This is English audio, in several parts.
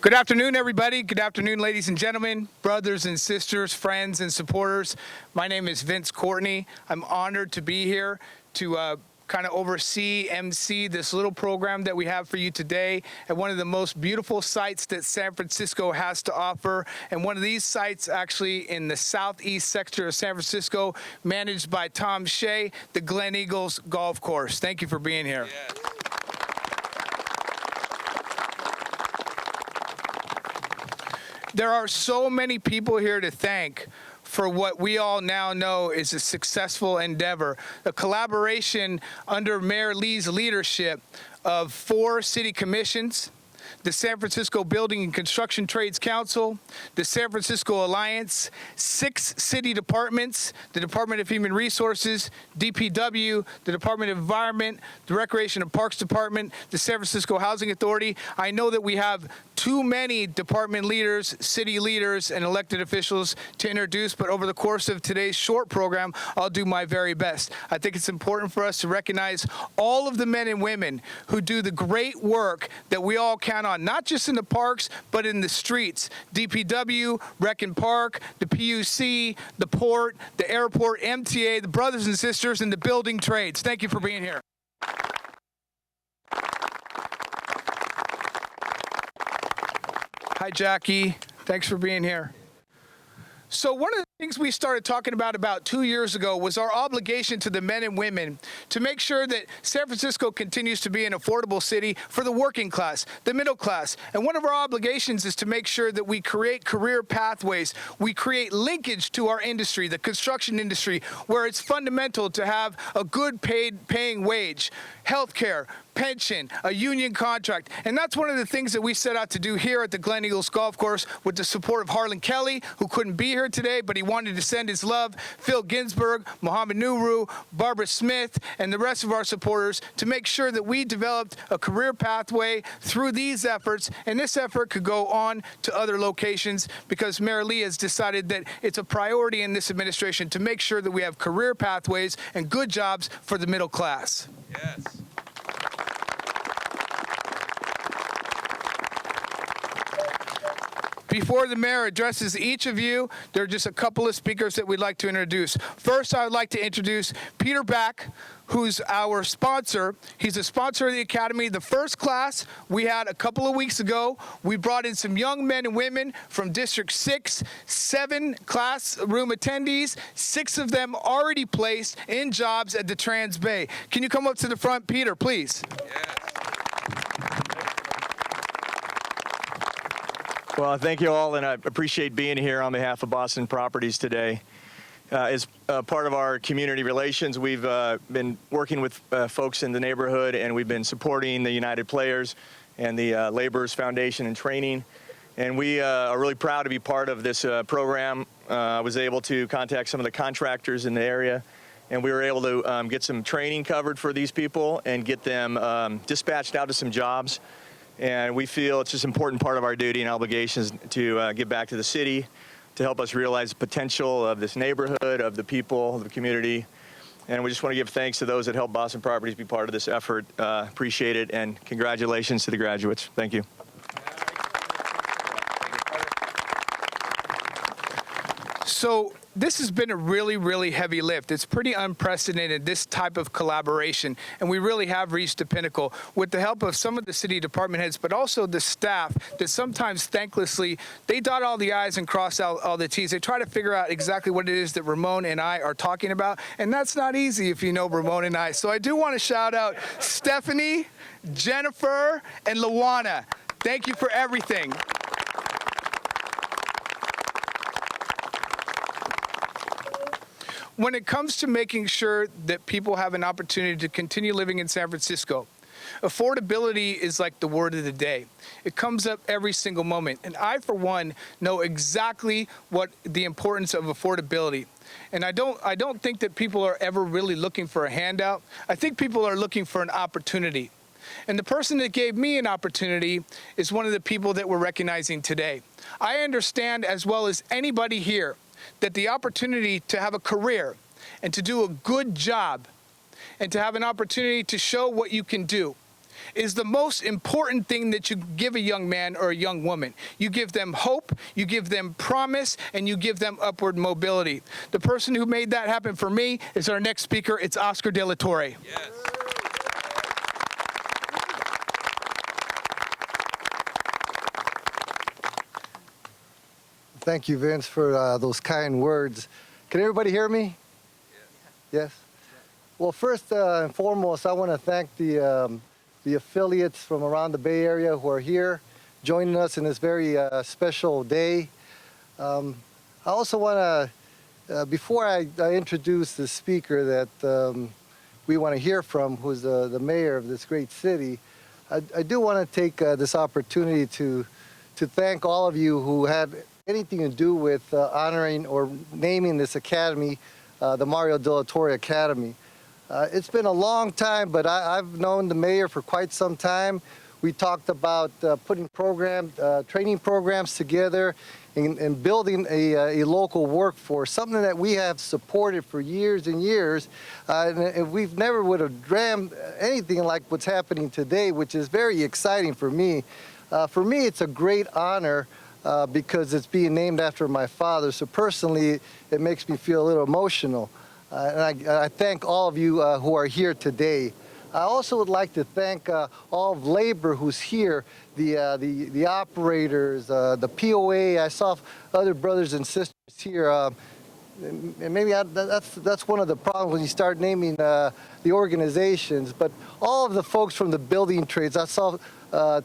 Good afternoon, everybody. Good afternoon, ladies and gentlemen, brothers and sisters, friends and supporters. My name is Vince Courtney. I'm honored to be here to kind of oversee, MC this little program that we have for you today at one of the most beautiful sites that San Francisco has to offer. And one of these sites actually in the southeast sector of San Francisco, managed by Tom Shea, the Gleneagles Golf Course. Thank you for being here. Yeah. There are so many people here to thank for what we all now know is a successful endeavor, a collaboration under Mayor Lee's leadership of 4 city commissions, the San Francisco Building and Construction Trades Council, the San Francisco Alliance, 6 city departments, the Department of Human Resources, DPW, the Department of Environment, the Recreation and Parks Department, the San Francisco Housing Authority. I know that we have too many department leaders, city leaders, and elected officials to introduce, but over the course of today's short program, I'll do my very best. I think it's important for us to recognize all of the men and women who do the great work that we all count on, not just in the parks, but in the streets. DPW, Rec and Park, the PUC, the Port, the airport, MTA, the brothers and sisters, and the building trades. Thank you for being here. Hi, Jackie. Thanks for being here. So one of the things we started talking about 2 years ago was our obligation to the men and women to make sure that San Francisco continues to be an affordable city for the working class, the middle class. And one of our obligations is to make sure that we create career pathways. We create linkage to our industry, the construction industry, where it's fundamental to have a good paying wage, healthcare, pension, a union contract. And that's one of the things that we set out to do here at the Gleneagles Golf Course with the support of Harlan Kelly, who couldn't be here today, but he wanted to send his love, Phil Ginsburg, Mohammed Nuru, Barbara Smith, and the rest of our supporters to make sure that we developed a career pathway through these efforts. And this effort could go on to other locations because Mayor Lee has decided that it's a priority in this administration to make sure that we have career pathways and good jobs for the middle class. Yes. Before the mayor addresses each of you, there are just a couple of speakers that we'd like to introduce. First, I would like to introduce Peter Back, who's our sponsor. He's a sponsor of the Academy. The first class we had a couple of weeks ago, we brought in some young men and women from District 6, 7 classroom attendees, 6 of them already placed in jobs at the Trans Bay. Can you come up to the front, Peter, please? Yes. Well, thank you all, and I appreciate being here on behalf of Boston Properties today. As part of our community relations, we've been working with folks in the neighborhood, and we've been supporting the United Players and the Laborers Foundation and training. And we are really proud to be part of this program. I was able to contact some of the contractors in the area, and we were able to get some training covered for these people and get them dispatched out to some jobs. And we feel it's just an important part of our duty and obligations to give back to the city, to help us realize the potential of this neighborhood, of the people, of the community. And we just want to give thanks to those that helped Boston Properties be part of this effort. Appreciate it, and congratulations to the graduates. Thank you. So this has been a really, really heavy lift. It's pretty unprecedented, this type of collaboration, and we really have reached the pinnacle with the help of some of the city department heads, but also the staff that sometimes thanklessly, they dot all the I's and cross out all the T's. They try to figure out exactly what it is that Ramon and I are talking about, and that's not easy if you know Ramon and I. So I do want to shout out Stephanie, Jennifer, and Luana. Thank you for everything. When it comes to making sure that people have an opportunity to continue living in San Francisco, affordability is like the word of the day. It comes up every single moment. And I, for one, know exactly what the importance of affordability. And I don't think that people are ever really looking for a handout. I think people are looking for an opportunity. And the person that gave me an opportunity is one of the people that we're recognizing today. I understand as well as anybody here that the opportunity to have a career and to do a good job and to have an opportunity to show what you can do is the most important thing that you give a young man or a young woman. You give them hope, you give them promise, and you give them upward mobility. The person who made that happen for me is our next speaker. It's Oscar de la Torre. Yes. Thank you, Vince, for those kind words. Can everybody hear me? Yes. Well, first and foremost, I want to thank the affiliates from around the Bay Area who are here joining us in this very special day. I also want to, before I introduce the speaker that we want to hear from, who's the mayor of this great city, I do want to take this opportunity to thank all of you who had anything to do with honoring or naming this academy, the Mario de la Torre Academy. It's been a long time, but I've known the mayor for quite some time. We talked about putting training programs together and building a local workforce, something that we have supported for years and years. And we've never would have dreamed anything like what's happening today, which is very exciting for me. For me, it's a great honor because it's being named after my father. So personally, it makes me feel a little emotional. And I thank all of you who are here today. I also would like to thank all of labor who's here, the operators, the POA. I saw other brothers and sisters here. And maybe that's one of the problems when you start naming the organizations. But all of the folks from the building trades, I saw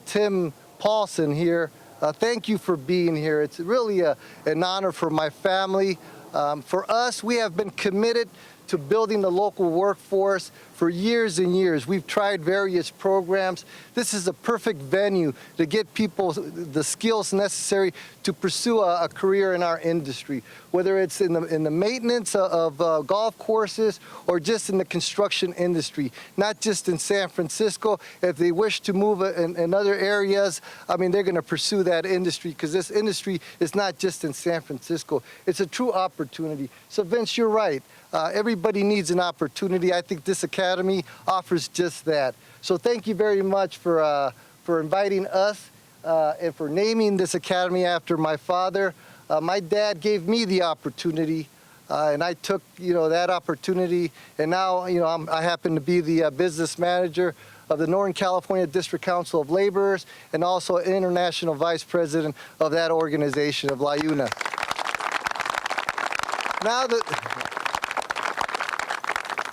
Tim Paulson here. Thank you for being here. It's really an honor for my family. For us, we have been committed to building the local workforce for years and years. We've tried various programs. This is a perfect venue to get people the skills necessary to pursue a career in our industry, whether it's in the maintenance of golf courses or just in the construction industry, not just in San Francisco. If they wish to move in other areas, I mean, they're going to pursue that industry because this industry is not just in San Francisco. It's a true opportunity. So Vince, you're right. Everybody needs an opportunity. I think this academy offers just that. So thank you very much for inviting us and for naming this academy after my father. My dad gave me the opportunity, and I took that opportunity. And now I happen to be the business manager of the Northern California District Council of Laborers and also international vice president of that organization of LIUNA.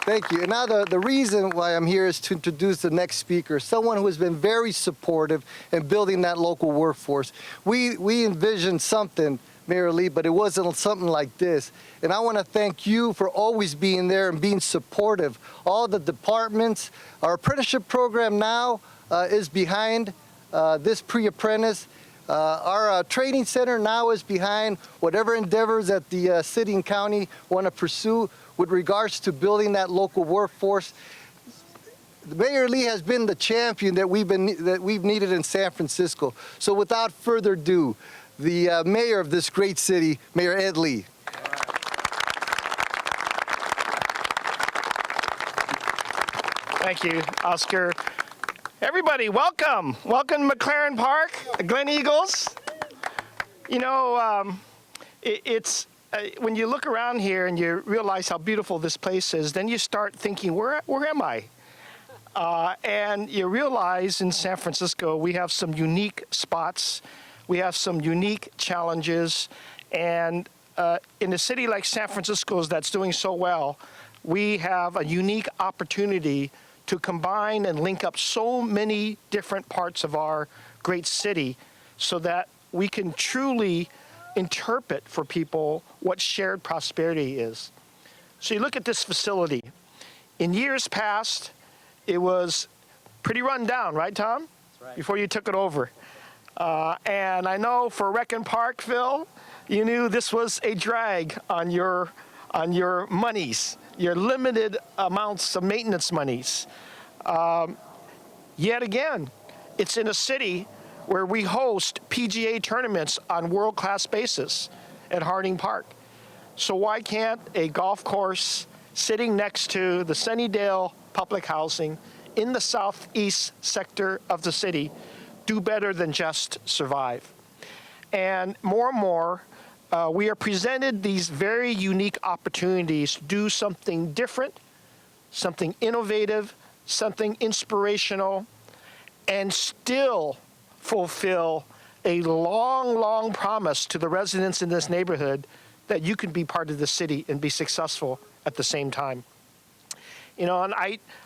Thank you. And now the reason why I'm here is to introduce the next speaker, someone who has been very supportive in building that local workforce. We envisioned something, Mayor Lee, but it wasn't something like this. And I want to thank you for always being there and being supportive. All the departments, our apprenticeship program now is behind this pre-apprentice. Our training center now is behind whatever endeavors that the city and county want to pursue with regards to building that local workforce. Mayor Lee has been the champion that we've needed in San Francisco. So without further ado, the mayor of this great city, Mayor Ed Lee. Thank you, Oscar. Everybody, welcome. Welcome to McLaren Park, Gleneagles. It's when you look around here and you realize how beautiful this place is, then you start thinking, where am I? And you realize in San Francisco, we have some unique spots. We have some unique challenges. And in a city like San Francisco that's doing so well, we have a unique opportunity to combine and link up so many different parts of our great city so that we can truly interpret for people what shared prosperity is. So you look at this facility. In years past, it was pretty run down, right, Tom? That's right. Before you took it over. And I know for Rec and Park, Phil, you knew this was a drag on your monies, your limited amounts of maintenance monies. Yet again, it's in a city where we host PGA tournaments on world-class basis at Harding Park. So why can't a golf course sitting next to the Sunnydale public housing in the southeast sector of the city do better than just survive. And more, we are presented these very unique opportunities to do something different, something innovative, something inspirational, and still fulfill a long promise to the residents in this neighborhood that you can be part of the city and be successful at the same time. You know, and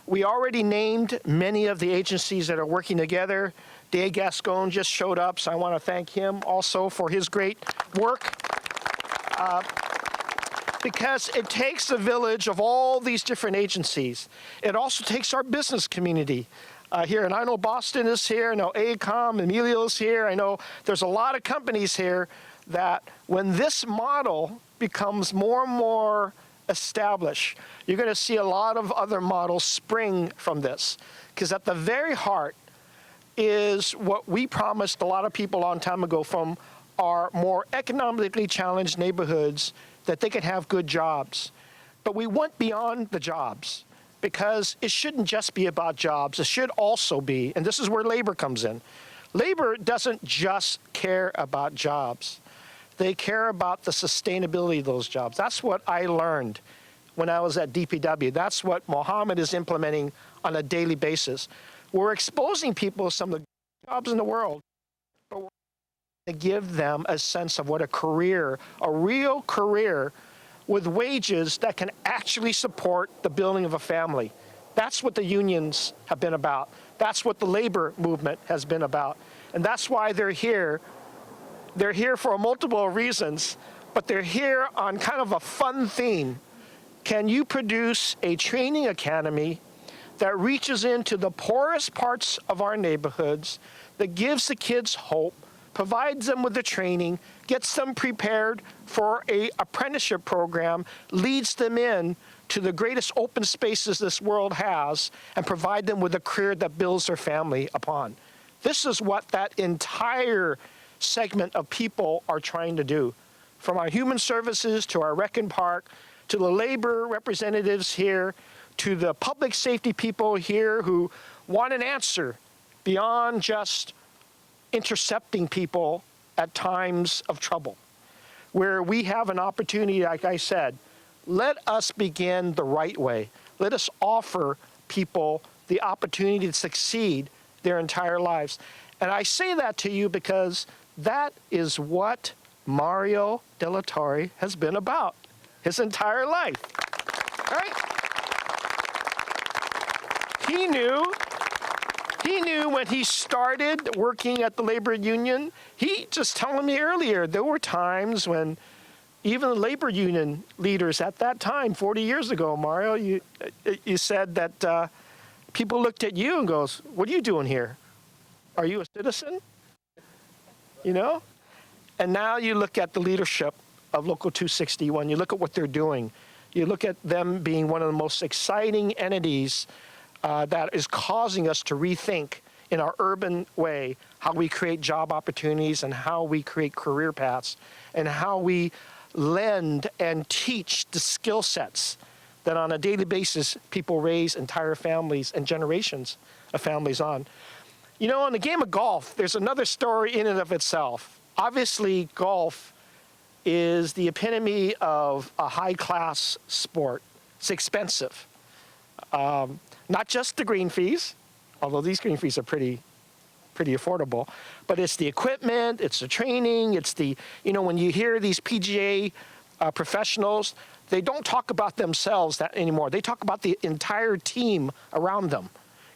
we already named many of the agencies that are working together. Dave Gascon just showed up, so I want to thank him also for his great work. Because it takes a village of all these different agencies. It also takes our business community here. And I know Boston is here, I know AECOM, Emilio's here. I know there's a lot of companies here that when this model becomes more and more established, you're going to see a lot of other models spring from this. Because at the very heart is what we promised a lot of people a long time ago from our more economically challenged neighborhoods, that they could have good jobs. But we went beyond the jobs because it shouldn't just be about jobs. It should also be, and this is where labor comes in. Labor doesn't just care about jobs. They care about the sustainability of those jobs. That's what I learned when I was at DPW. That's what Mohammed is implementing on a daily basis. We're exposing people to some of the jobs in the world, but we're to give them a sense of what a career, a real career with wages that can actually support the building of a family. That's what the unions have been about. That's what the labor movement has been about. And that's why they're here. They're here for multiple reasons, but they're here on kind of a fun theme. Can you produce a training academy that reaches into the poorest parts of our neighborhoods, that gives the kids hope, provides them with the training, gets them prepared for an apprenticeship program, leads them in to the greatest open spaces this world has, and provide them with a career that builds their family upon. This is what that entire segment of people are trying to do. From our human services to our rec and park, to the labor representatives here, to the public safety people here who want an answer beyond just intercepting people at times of trouble, where we have an opportunity, like I said, let us begin the right way. Let us offer people the opportunity to succeed their entire lives. And I say that to you because that is what Mario de la Torre has been about his entire life, right? He knew when he started working at the labor union, he just telling me earlier, there were times when even the labor union leaders at that time, 40 years ago, Mario, you said that people looked at you and goes, what are you doing here? Are you a citizen? You know? And now you look at the leadership of Local 261, you look at what they're doing, you look at them being one of the most exciting entities that is causing us to rethink in our urban way how we create job opportunities and how we create career paths and how we lend and teach the skill sets that on a daily basis people raise entire families and generations of families on. You know, in the game of golf, there's another story in and of itself. Obviously, golf is the epitome of a high-class sport. It's expensive. Not just the green fees, although these green fees are pretty affordable, but it's the equipment, it's the training, it's the, you know, when you hear these PGA professionals, they don't talk about themselves that anymore. They talk about the entire team around them.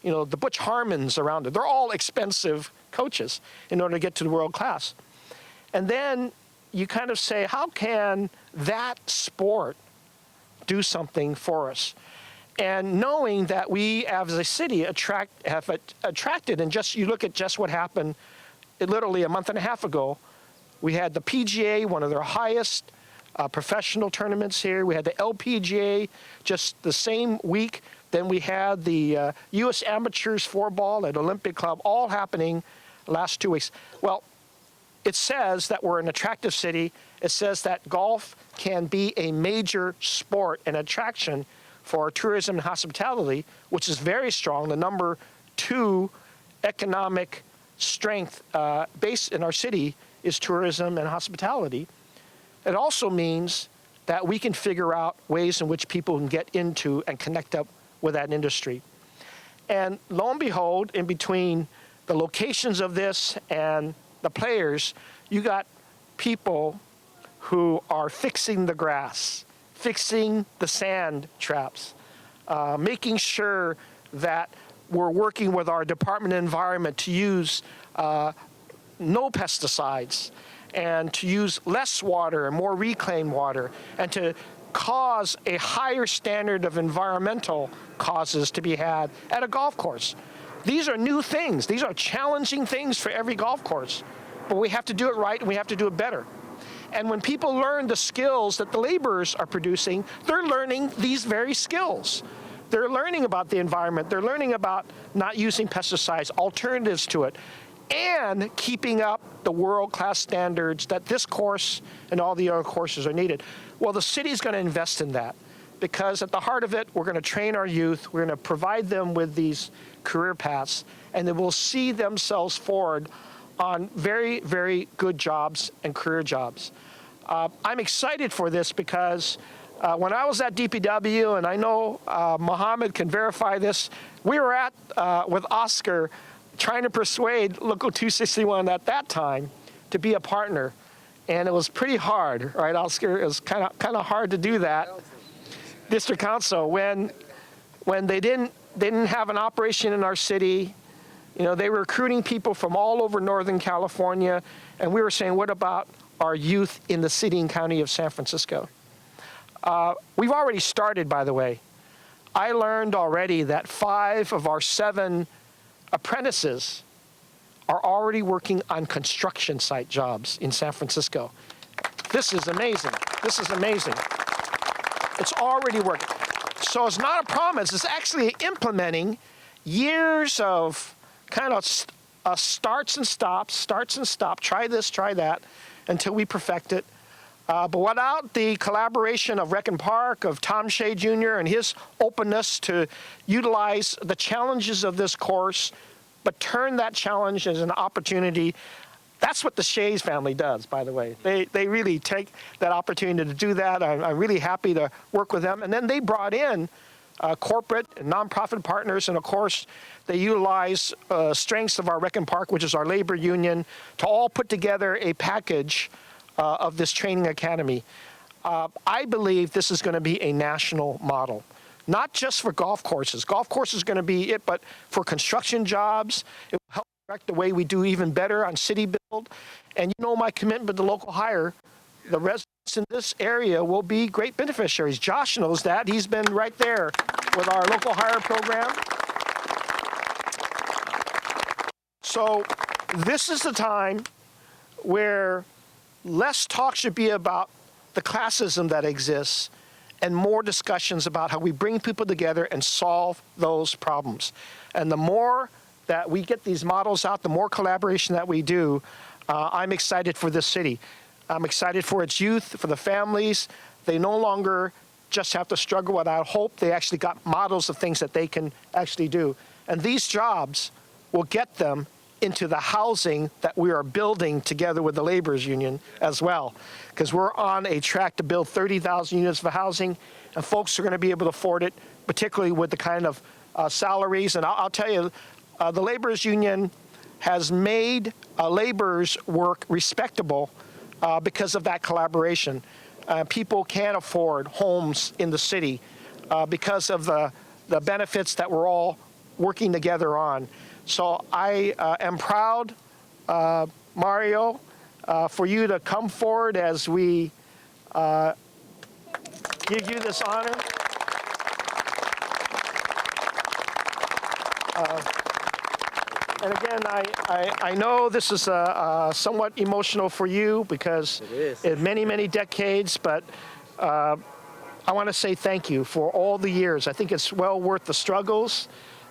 You know, the Butch Harmons around it. They're all expensive coaches in order to get to the world class. And then you kind of say, how can that sport do something for us? And knowing that we, as a city, have attracted, and just you look at just what happened literally a month and a half ago, we had the PGA, one of their highest professional tournaments here. We had the LPGA just the same week. Then we had the U.S. Amateurs 4-ball at Olympic Club, all happening last 2 weeks. Well, it says that we're an attractive city. It says that golf can be a major sport and attraction for tourism and hospitality, which is very strong, the number 2 economic strength base in our city is tourism and hospitality. It also means that we can figure out ways in which people can get into and connect up with that industry. And lo and behold, in between the locations of this and the players, you got people who are fixing the grass, fixing the sand traps, making sure that we're working with our Department of Environment to use no pesticides and to use less water and more reclaimed water, and to cause a higher standard of environmental causes to be had at a golf course. These are new things. These are challenging things for every golf course, but we have to do it right and we have to do it better. And when people learn the skills that the laborers are producing, they're learning these very skills. They're learning about the environment. They're learning about not using pesticides, alternatives to it, and keeping up the world-class standards that this course and all the other courses are needed. Well, the city's going to invest in that, because at the heart of it, we're going to train our youth. We're going to provide them with these career paths, and they will see themselves forward on very, very good jobs and career jobs. I'm excited for this because when I was at DPW, and I know Mohammed can verify this, we were at, with Oscar, trying to persuade Local 261 at that time to be a partner. And it was pretty hard, right, Oscar? It was kind of hard to do that. District Council, when they didn't have an operation in our city, you know, they were recruiting people from all over Northern California, and we were saying, what about our youth in the city and county of San Francisco? We've already started, by the way. I learned already that 5 of our 7 apprentices are already working on construction site jobs in San Francisco. This is amazing. This is amazing. It's already working. So it's not a promise. It's actually implementing years of kind of starts and stops, try this, try that, until we perfect it. But without the collaboration of Rec and Park, of Tom Shea Jr. and his openness to utilize the challenges of this course, but turn that challenge as an opportunity, that's what the Shea's family does, by the way. They really take that opportunity to do that. I'm really happy to work with them. And then they brought in corporate and nonprofit partners, and of course, they utilize strengths of our Rec and Park, which is our labor union, to all put together a package of this training academy. I believe this is going to be a national model, not just for golf courses. Golf course is going to be it, but for construction jobs. It will help direct the way we do even better on city build. And you know my commitment to local hire. The residents in this area will be great beneficiaries. Josh knows that. He's been right there with our local hire program. So this is the time where less talk should be about the classism that exists and more discussions about how we bring people together and solve those problems. And the more that we get these models out, the more collaboration that we do, I'm excited for this city. I'm excited for its youth, for the families. They no longer just have to struggle without hope. They actually got models of things that they can actually do. And these jobs will get them into the housing that we are building together with the laborers union as well. Because we're on a track to build 30,000 units of housing, and folks are going to be able to afford it, particularly with the kind of salaries. And I'll tell you, the laborers union has made laborers' work respectable because of that collaboration. People can't afford homes in the city because of the benefits that we're all working together on. So I am proud, Mario, for you to come forward as we give you this honor. And again, I know this is somewhat emotional for you because in many, many decades, but I want to say thank you for all the years. I think it's well worth the struggles,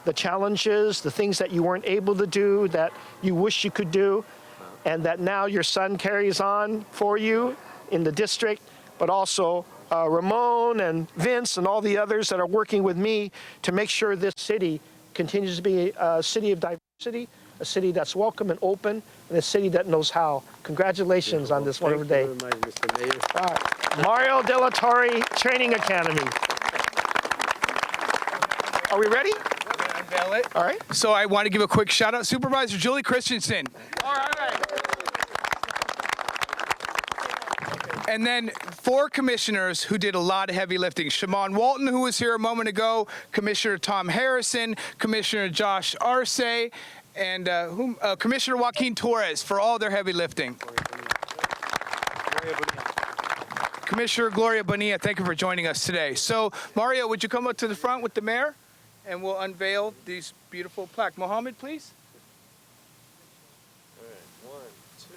the challenges, the things that you weren't able to do that you wish you could do, and that now your son carries on for you in the district, but also Ramon and Vince and all the others that are working with me to make sure this city continues to be a city of diversity, a city that's welcome and open, and a city that knows how. Congratulations on this wonderful day. Thank you very much, Mr. Mayor. All right. Mario De La Torre Training Academy. Are we ready? Unveil it. All right. So I want to give a quick shout out, Supervisor Julie Christensen. All right. And then 4 commissioners who did a lot of heavy lifting. Shimon Walton, who was here a moment ago, Commissioner Tom Harrison, Commissioner Josh Arce, and Commissioner Joaquin Torres for all their heavy lifting. Commissioner Gloria Bonilla, thank you for joining us today. So, Mario, would you come up to the front with the mayor? And we'll unveil these beautiful plaques. Mohammed, please. All right, 1, 2,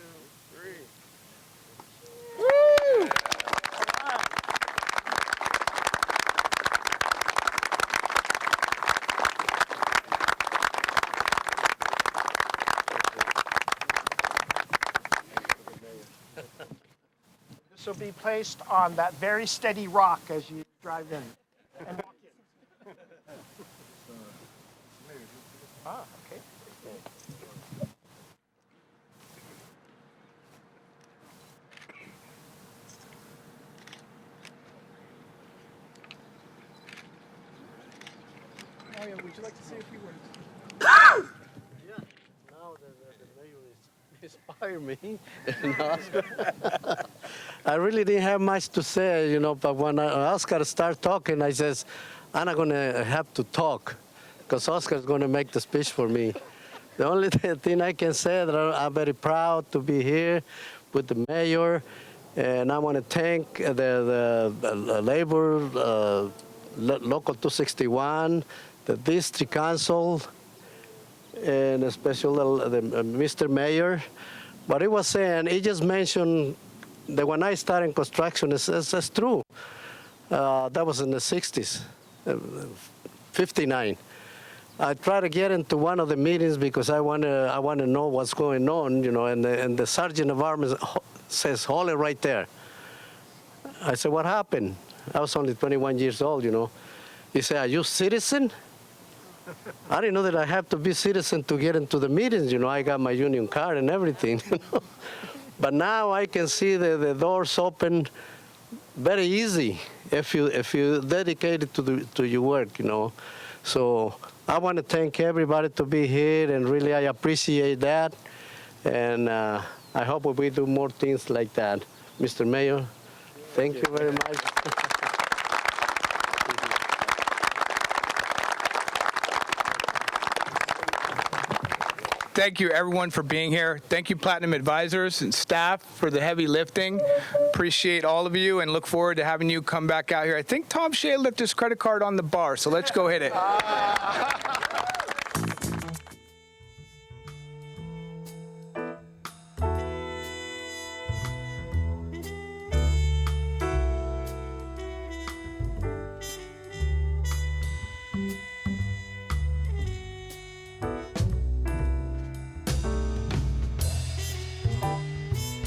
3. Woo! This will be placed on that very steady rock as you drive in. And walk in. Okay. Mario, would you like to say a few words? Now the mayor inspired me. I really didn't have much to say, but when Oscar started talking, I says, I'm not going to have to talk because Oscar's going to make the speech for me. The only thing I can say is that I'm very proud to be here with the mayor, and I want to thank the labor, Local 261, the district council, and especially Mr. Mayor. What he was saying, he just mentioned that when I started construction, it's true. That was in the 60s, 59. I tried to get into one of the meetings because I want to know what's going on, and the sergeant of arms says, hold it right there. I said, what happened? I was only 21 years old, He said, are you a citizen? I didn't know that I have to be a citizen to get into the meetings, I got my union card and everything, But now I can see the doors open very easy if you dedicate it to your work, So I want to thank everybody to be here, and really I appreciate that. And I hope we do more things like that. Mr. Mayor, thank you very much. Thank you, everyone, for being here. Thank you, Platinum Advisors and staff, for the heavy lifting. Appreciate all of you and look forward to having you come back out here. I think Tom Shea left his credit card on the bar, so let's go hit it.